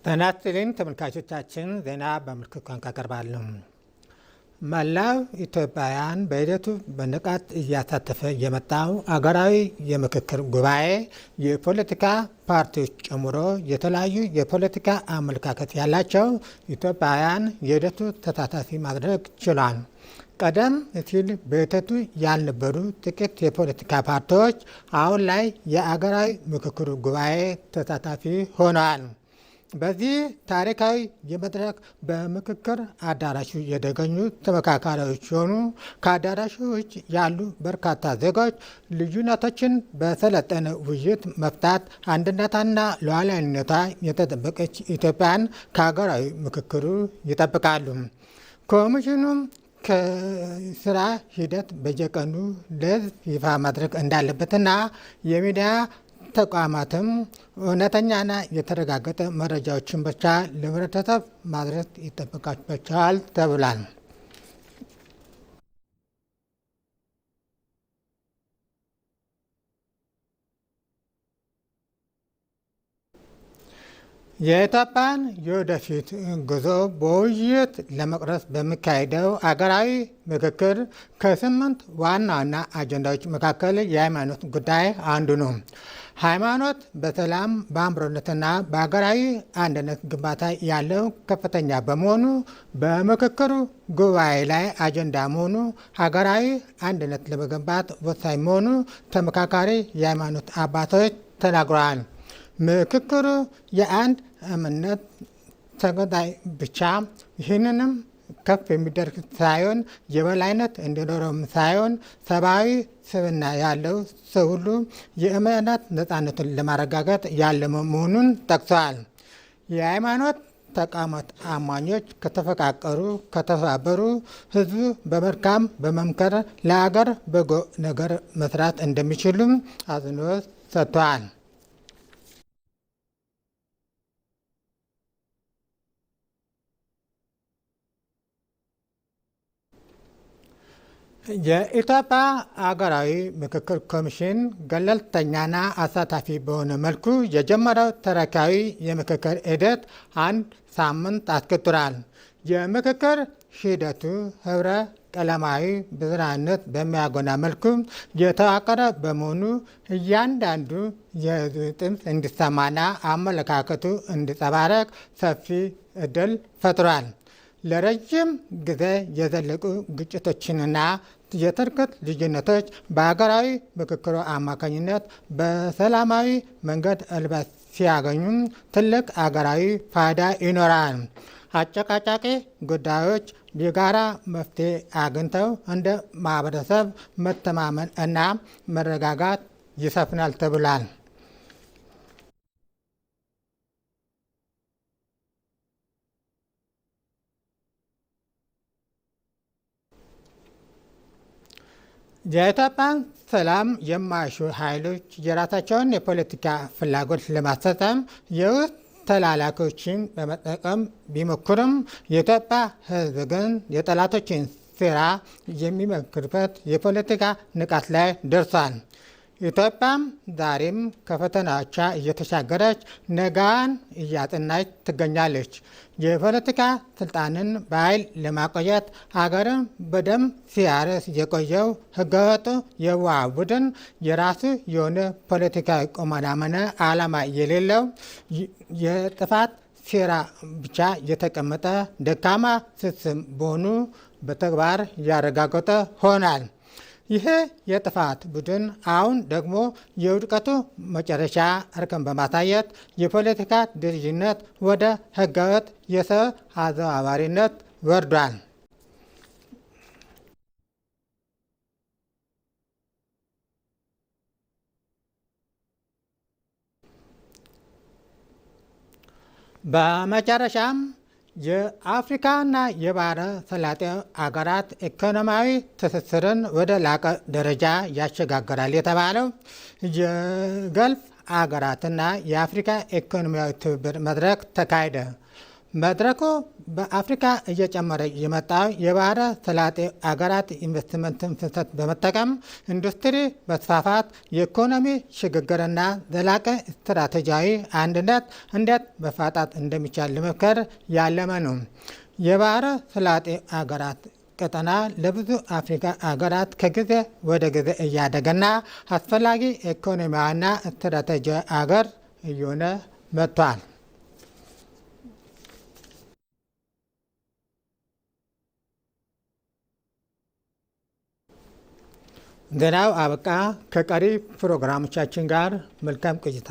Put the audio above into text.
ጤና ይስጥልኝ ተመልካቾቻችን፣ ዜና በምልክት ቋንቋ ቀርባለሁ። መላው ኢትዮጵያውያን በሂደቱ በንቃት እያሳተፈ የመጣው አገራዊ የምክክር ጉባኤ የፖለቲካ ፓርቲዎች ጨምሮ የተለያዩ የፖለቲካ አመለካከት ያላቸው ኢትዮጵያውያን የሂደቱ ተሳታፊ ማድረግ ችሏል። ቀደም ሲል በሂደቱ ያልነበሩ ጥቂት የፖለቲካ ፓርቲዎች አሁን ላይ የአገራዊ ምክክር ጉባኤ ተሳታፊ ሆነዋል። በዚህ ታሪካዊ የመድረክ በምክክር አዳራሹ የተገኙ ተመካካሪዎች ሲሆኑ ከአዳራሹ ውጭ ያሉ በርካታ ዜጎች ልዩነቶችን በሰለጠነ ውይይት መፍታት፣ አንድነቷና ሉዓላዊነቷ የተጠበቀች ኢትዮጵያን ከሀገራዊ ምክክሩ ይጠብቃሉ። ኮሚሽኑም ከስራ ሂደት በየቀኑ ለሕዝብ ይፋ ማድረግ እንዳለበትና የሚዲያ ተቋማትም እውነተኛና የተረጋገጠ መረጃዎችን ብቻ ለህብረተሰብ ማድረስ ይጠበቅባቸዋል ተብሏል። የኢትዮጵያን የወደፊት ጉዞ በውይይት ለመቅረጽ በሚካሄደው አገራዊ ምክክር ከ8 ዋና ዋና አጀንዳዎች መካከል የሃይማኖት ጉዳይ አንዱ ነው። ሃይማኖት በሰላም በአብሮነትና በሀገራዊ አንድነት ግንባታ ያለው ከፍተኛ በመሆኑ በምክክሩ ጉባኤ ላይ አጀንዳ መሆኑ ሀገራዊ አንድነት ለመገንባት ወሳኝ መሆኑ ተመካካሪ የሃይማኖት አባቶች ተናግረዋል። ምክክሩ የአንድ እምነት ተከታይ ብቻ ይህንንም ከፍ የሚደርግ ሳይሆን የበላይነት እንዲኖረውም ሳይሆን ሰብአዊ ስብዕና ያለው ሰው ሁሉ የእምነት ነፃነቱን ለማረጋገጥ ያለመ መሆኑን ጠቅሰዋል። የሃይማኖት ተቋማት አማኞች ከተፈቃቀሩ፣ ከተባበሩ ህዝቡ በመልካም በመምከር ለሀገር በጎ ነገር መስራት እንደሚችሉም አጽንኦት ሰጥተዋል። የኢትዮጵያ አገራዊ ምክክር ኮሚሽን ገለልተኛና አሳታፊ በሆነ መልኩ የጀመረው ታሪካዊ የምክክር ሂደት አንድ ሳምንት አስቆጥሯል። የምክክር ሂደቱ ህብረ ቀለማዊ ብዝሃነት በሚያጎላ መልኩ የተዋቀረ በመሆኑ እያንዳንዱ የህዝብ ድምፅ እንዲሰማና አመለካከቱ እንዲጸባረቅ ሰፊ እድል ፈጥሯል። ለረጅም ጊዜ የዘለቁ ግጭቶችንና የትርክት ልዩነቶች በሀገራዊ ምክክሩ አማካኝነት በሰላማዊ መንገድ እልባት ሲያገኙ ትልቅ አገራዊ ፋይዳ ይኖራል። አጨቃጫቂ ጉዳዮች የጋራ መፍትሄ አግኝተው እንደ ማህበረሰብ መተማመን እና መረጋጋት ይሰፍናል ተብሏል። የኢትዮጵያን ሰላም የማይሹ ኃይሎች የራሳቸውን የፖለቲካ ፍላጎት ለማስፈጸም የውስጥ ተላላኪዎችን በመጠቀም ቢሞክሩም የኢትዮጵያ ሕዝብ ግን የጠላቶችን ሴራ የሚመክርበት የፖለቲካ ንቃት ላይ ደርሷል። ኢትዮጵያም ዛሬም ከፈተናዎቿ እየተሻገረች ነገዋን እያጠናች ትገኛለች። የፖለቲካ ስልጣንን በኃይል ለማቆየት አገርን በደም ሲያርስ የቆየው ህገወጡ የህወሓት ቡድን የራሱ የሆነ ፖለቲካዊ ቁመናመነ ዓላማ የሌለው የጥፋት ሴራ ብቻ የተቀመጠ ደካማ ስስም በሆኑ በተግባር ያረጋገጠ ሆናል። ይህ የጥፋት ቡድን አሁን ደግሞ የውድቀቱ መጨረሻ እርከን በማሳየት የፖለቲካ ድርጅነት ወደ ህገወጥ የሰው አዘዋዋሪነት ወርዷል። በመጨረሻም የአፍሪካና የባህረ ሰላጤው አገራት ኢኮኖሚያዊ ትስስርን ወደ ላቀ ደረጃ ያሸጋግራል የተባለው የገልፍ አገራትና የአፍሪካ ኢኮኖሚያዊ ትብብር መድረክ ተካሄደ። መድረኩ በአፍሪካ እየጨመረ የመጣው የባህረ ሰላጤ አገራት ኢንቨስትመንትን ፍሰት በመጠቀም ኢንዱስትሪ መስፋፋት፣ የኢኮኖሚ ሽግግርና ዘላቂ ስትራቴጂያዊ አንድነት እንዴት መፋጣት እንደሚቻል ለመምከር ያለመ ነው። የባህረ ሰላጤ አገራት ቀጠና ለብዙ አፍሪካ አገራት ከጊዜ ወደ ጊዜ እያደገና አስፈላጊ ኢኮኖሚያዊና ስትራቴጂያዊ አገር እየሆነ መጥቷል። ዜናው አበቃ። ከቀሪ ፕሮግራሞቻችን ጋር መልካም ቆይታ